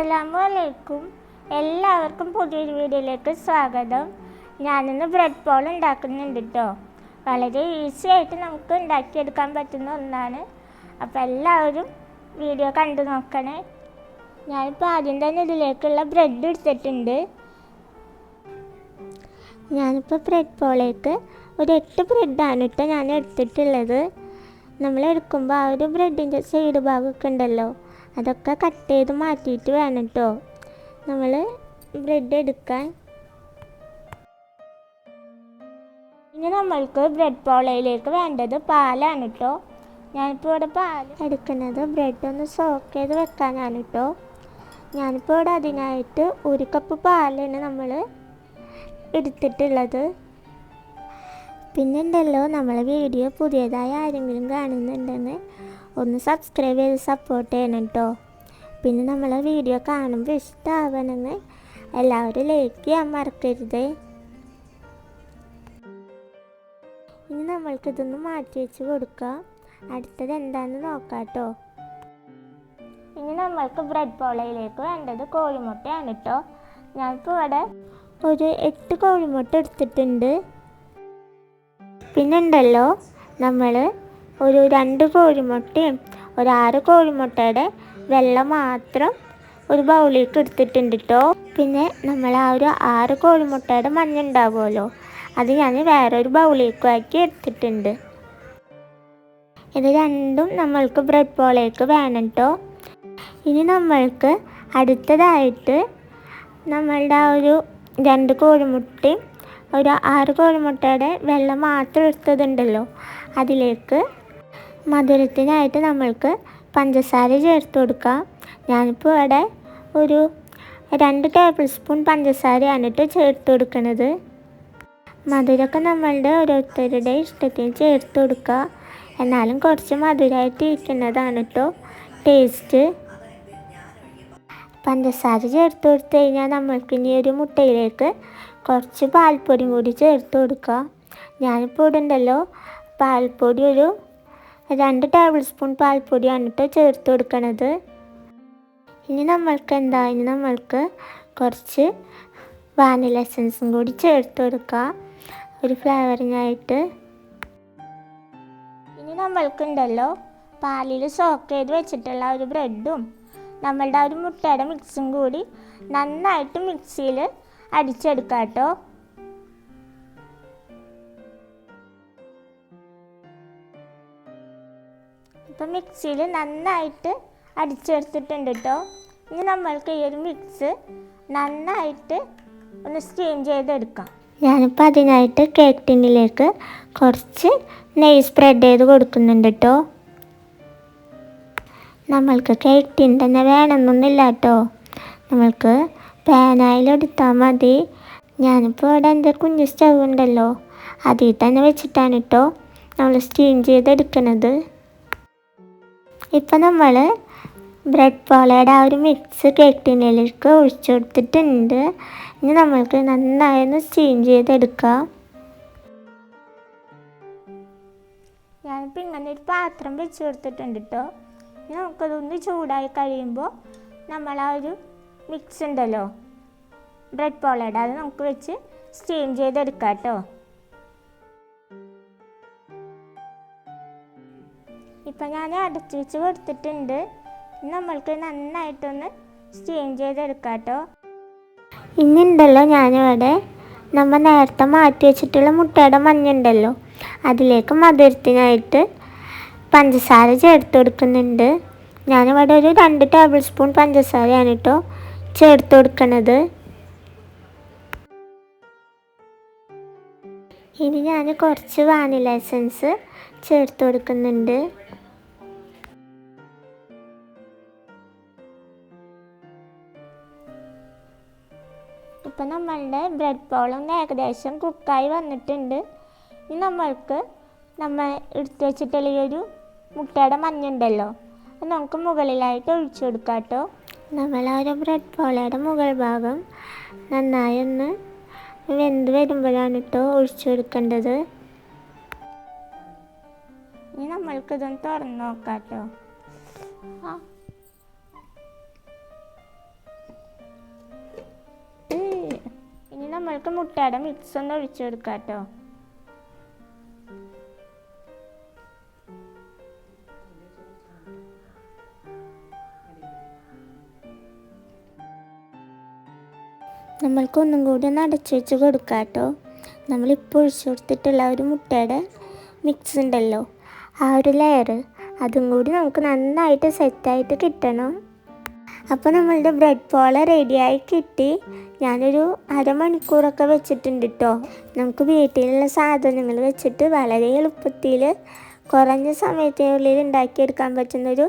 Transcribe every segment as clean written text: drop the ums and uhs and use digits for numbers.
അസ്സലാമലൈക്കും. എല്ലാവർക്കും പുതിയൊരു വീഡിയോയിലേക്ക് സ്വാഗതം. ഞാനിന്ന് ബ്രെഡ് പോൾ ഉണ്ടാക്കുന്നുണ്ട് കേട്ടോ. വളരെ ഈസി ആയിട്ട് നമുക്ക് ഉണ്ടാക്കിയെടുക്കാൻ പറ്റുന്ന ഒന്നാണ്. അപ്പോൾ എല്ലാവരും വീഡിയോ കണ്ടു നോക്കണേ. ഞാനിപ്പോൾ ആദ്യം തന്നെ ഇതിലേക്കുള്ള ബ്രെഡ് എടുത്തിട്ടുണ്ട്. ഞാനിപ്പോൾ ബ്രെഡ് പോളേക്ക് ഒരു 8 ബ്രെഡാണ് കേട്ടോ ഞാൻ എടുത്തിട്ടുള്ളത്. നമ്മൾ എടുക്കുമ്പോൾ ആ ഒരു ബ്രെഡിൻ്റെ സൈഡ് ഭാഗമൊക്കെ ഉണ്ടല്ലോ, അതൊക്കെ കട്ട് ചെയ്ത് മാറ്റിയിട്ട് വേണം കേട്ടോ നമ്മൾ ബ്രെഡ് എടുക്കാൻ. ഇനി നമ്മൾക്ക് ബ്രെഡ് പോളയിലേക്ക് വേണ്ടത് പാലാണ് കേട്ടോ. ഞാനിപ്പോൾ ഇവിടെ പാൽ എടുക്കുന്നത് ബ്രെഡ് ഒന്ന് സോക്ക് ചെയ്ത് വെക്കാനാണ് കേട്ടോ. ഞാനിപ്പോൾ ഇവിടെ അതിനായിട്ട് 1 കപ്പ് പാലാണ് നമ്മൾ എടുത്തിട്ടുള്ളത്. പിന്നെ ഉണ്ടല്ലോ, നമ്മളെ വീഡിയോ പുതിയതായി ആരെങ്കിലും കാണുന്നുണ്ടെന്ന് ഒന്ന് സബ്സ്ക്രൈബ് ചെയ്ത് സപ്പോർട്ട് ചെയ്യണം കേട്ടോ. പിന്നെ നമ്മളെ വീഡിയോ കാണുമ്പോൾ ഇഷ്ടമാവണമെന്ന് എല്ലാവരും ലൈക്ക് ചെയ്യാൻ മറക്കരുത്. ഇനി നമ്മൾക്കിതൊന്ന് മാറ്റി വെച്ച് കൊടുക്കാം. അടുത്തത് എന്താണെന്ന് നോക്കാം കേട്ടോ. ഇനി നമ്മൾക്ക് ബ്രെഡ് പോളയിലേക്ക് വേണ്ടത് കോഴിമുട്ടയാണ് കേട്ടോ. ഞാനിപ്പോൾ ഇവിടെ ഒരു 8 കോഴിമുട്ട എടുത്തിട്ടുണ്ട്. പിന്നെ ഉണ്ടല്ലോ, നമ്മൾ ഒരു 2 കോഴിമുട്ടയും ഒരു 6 കോഴിമുട്ടയുടെ വെള്ളം മാത്രം ഒരു ബൗളിലേക്ക് എടുത്തിട്ടുണ്ട് കേട്ടോ. പിന്നെ നമ്മൾ ആ ഒരു 6 കോഴിമുട്ടയുടെ മഞ്ഞ ഉണ്ടാവുമല്ലോ, അത് ഞാൻ വേറൊരു ബൗളിലേക്ക് ആക്കി എടുത്തിട്ടുണ്ട്. ഇത് രണ്ടും നമ്മൾക്ക് ബ്രെഡ് പോളേക്ക് വേണം കേട്ടോ. ഇനി നമ്മൾക്ക് അടുത്തതായിട്ട് നമ്മളുടെ ആ ഒരു 2 കോഴിമുട്ടയും ഒരു 6 കോഴിമുട്ടയുടെ വെള്ളം മാത്രം എടുത്തതുണ്ടല്ലോ, അതിലേക്ക് മധുരത്തിനായിട്ട് നമ്മൾക്ക് പഞ്ചസാര ചേർത്ത് കൊടുക്കാം. ഞാനിപ്പോൾ ഇവിടെ ഒരു 2 ടേബിൾ സ്പൂൺ പഞ്ചസാരയാണ് കേട്ടോ ചേർത്ത് കൊടുക്കുന്നത്. മധുരമൊക്കെ നമ്മളുടെ ഓരോരുത്തരുടെ ഇഷ്ടത്തിന് ചേർത്ത് കൊടുക്കുക. എന്നാലും കുറച്ച് മധുരമായിട്ട് ഇരിക്കുന്നതാണ് കേട്ടോ ടേസ്റ്റ്. പഞ്ചസാര ചേർത്ത് കൊടുത്തു കഴിഞ്ഞാൽ നമ്മൾക്ക് ഇനി ഒരു മുട്ടയിലേക്ക് കുറച്ച് പാൽപ്പൊടി കൂടി ചേർത്ത് കൊടുക്കുക. ഞാനിപ്പോൾ ഇവിടെ ഉണ്ടല്ലോ പാൽപ്പൊടി ഒരു 2 ടേബിൾ സ്പൂൺ പാൽപ്പൊടിയാണ് കേട്ടോ ചേർത്ത് കൊടുക്കണത്. ഇനി നമ്മൾക്ക് കുറച്ച് വാനില എസൻസും കൂടി ചേർത്ത് കൊടുക്കുക ഒരു ഫ്ലേവറിനായിട്ട്. ഇനി നമ്മൾക്കുണ്ടല്ലോ പാലിൽ സോക്ക് ചെയ്ത് വെച്ചിട്ടുള്ള ഒരു ബ്രെഡും നമ്മളുടെ ആ ഒരു മുട്ടയുടെ മിക്സും കൂടി നന്നായിട്ട് മിക്സിയിൽ അടിച്ചെടുക്കാം കേട്ടോ. ഇപ്പം മിക്സിയിൽ നന്നായിട്ട് അടിച്ചെടുത്തിട്ടുണ്ട് കേട്ടോ. ഇനി നമ്മൾക്ക് ഈ ഒരു മിക്സ് നന്നായിട്ട് ഒന്ന് സ്റ്റീം ചെയ്തെടുക്കാം. ഞാനിപ്പോൾ അതിനായിട്ട് കേക്ക് ടിന്നിലേക്ക് കുറച്ച് നെയ്യ് സ്പ്രെഡ് ചെയ്ത് കൊടുക്കുന്നുണ്ട് കേട്ടോ. നമ്മൾക്ക് കേക്ക് ടിൻ തന്നെ വേണമെന്നൊന്നുമില്ല കേട്ടോ, നമ്മൾക്ക് പാനായിലെടുത്താൽ മതി. ഞാനിപ്പോൾ ഇവിടെ എൻ്റെ കുഞ്ഞു സ്റ്റവ് ഉണ്ടല്ലോ, അതിൽ തന്നെ വെച്ചിട്ടാണ് കേട്ടോ നമ്മൾ സ്റ്റീം ചെയ്തെടുക്കുന്നത്. ഇപ്പം നമ്മൾ ബ്രെഡ് പോളയുടെ ആ ഒരു മിക്സ് കേക്ക് ടിന്നിലേക്ക് ഒഴിച്ചു കൊടുത്തിട്ടുണ്ട്. ഇനി നമ്മൾക്ക് നന്നായി ഒന്ന് സ്റ്റീം ചെയ്തെടുക്കാം. ഞാനിപ്പോൾ ഇങ്ങനെ ഒരു പാത്രം വെച്ച് കൊടുത്തിട്ടുണ്ട് കേട്ടോ. ഇനി നമുക്കതൊന്ന് ചൂടായി കഴിയുമ്പോൾ നമ്മൾ ആ ഒരു മിക്സ് ഉണ്ടല്ലോ ബ്രെഡ് പോളയുടെ, അത് നമുക്ക് വെച്ച് സ്റ്റീം ചെയ്തെടുക്കാം കേട്ടോ. ഇപ്പം ഞാൻ അടച്ചു വെച്ച് കൊടുത്തിട്ടുണ്ട്. നമ്മൾക്ക് നന്നായിട്ടൊന്ന് സ്റ്റീം ചെയ്തെടുക്കാം കേട്ടോ. ഇന്നുണ്ടല്ലോ ഞാനിവിടെ നമ്മൾ നേരത്തെ മാറ്റി വെച്ചിട്ടുള്ള മുട്ടയുടെ മഞ്ഞുണ്ടല്ലോ, അതിലേക്ക് മധുരത്തിനായിട്ട് പഞ്ചസാര ചേർത്ത് കൊടുക്കുന്നുണ്ട്. ഞാനിവിടെ ഒരു 2 ടേബിൾ സ്പൂൺ പഞ്ചസാരയാണ് കേട്ടോ ചേർത്ത് കൊടുക്കുന്നത്. ഇനി ഞാൻ കുറച്ച് വാനില എസൻസ് ചേർത്ത് കൊടുക്കുന്നുണ്ട്. ഇപ്പം നമ്മളുടെ ബ്രെഡ് പോളും ഏകദേശം കുക്കായി വന്നിട്ടുണ്ട്. ഇനി നമ്മൾ എടുത്തു വെച്ചിട്ടുള്ള ഈ ഒരു മുട്ടയുടെ മഞ്ഞുണ്ടല്ലോ, അത് നമുക്ക് മുകളിലായിട്ട് ഒഴിച്ചു കൊടുക്കാം കേട്ടോ. നമ്മൾ ആ ഒരു ബ്രെഡ് പോളയുടെ മുകൾ ഭാഗം നന്നായി ഒന്ന് വെന്ത് വരുമ്പോഴാണ് കേട്ടോ ഒഴിച്ചു കൊടുക്കേണ്ടത്. ഇനി നമ്മൾക്കിതൊന്ന് തുറന്ന് നോക്കാം കേട്ടോ. നമ്മൾക്ക് മുട്ടയുടെ മിക്സ് ഒന്ന് ഒഴിച്ചു കൊടുക്കാം കേട്ടോ. നമ്മൾക്ക് ഒന്നും കൂടി ഒന്ന് അടച്ചു വെച്ച് കൊടുക്കാം കേട്ടോ. നമ്മളിപ്പോൾ ഒഴിച്ചു കൊടുത്തിട്ടുള്ള ഒരു മുട്ടയുടെ മിക്സ് ഉണ്ടല്ലോ, ആ ഒരു ലെയർ അതും കൂടി നമുക്ക് നന്നായിട്ട് സെറ്റായിട്ട് കിട്ടണം. അപ്പോൾ നമ്മളുടെ ബ്രെഡ് പോള റെഡിയായി കിട്ടി. ഞാനൊരു അരമണിക്കൂറൊക്കെ വെച്ചിട്ടുണ്ട് കേട്ടോ. നമുക്ക് വീട്ടിലുള്ള സാധനങ്ങൾ വെച്ചിട്ട് വളരെ എളുപ്പത്തിൽ കുറഞ്ഞ സമയത്തിനുള്ളിൽ ഉണ്ടാക്കിയെടുക്കാൻ പറ്റുന്നൊരു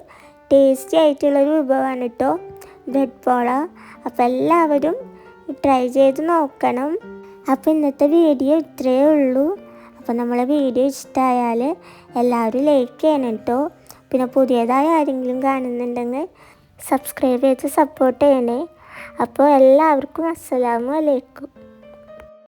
ടേസ്റ്റി ആയിട്ടുള്ളൊരു വിഭവമാണ് കേട്ടോ ബ്രെഡ് പോള. അപ്പോൾ എല്ലാവരും ട്രൈ ചെയ്ത് നോക്കണം. അപ്പോൾ ഇന്നത്തെ വീഡിയോ ഇത്രയേ ഉള്ളൂ. അപ്പോൾ നമ്മളെ വീഡിയോ ഇഷ്ടമായാൽ എല്ലാവരും ലൈക്ക് ചെയ്യണം കേട്ടോ. പിന്നെ പുതിയതായി ആരെങ്കിലും കാണുന്നുണ്ടെങ്കിൽ സബ്സ്ക്രൈബ് ചെയ്ത് സപ്പോർട്ട് ചെയ്യണേ. അപ്പോൾ എല്ലാവർക്കും അസ്സലാമു അലൈക്കും.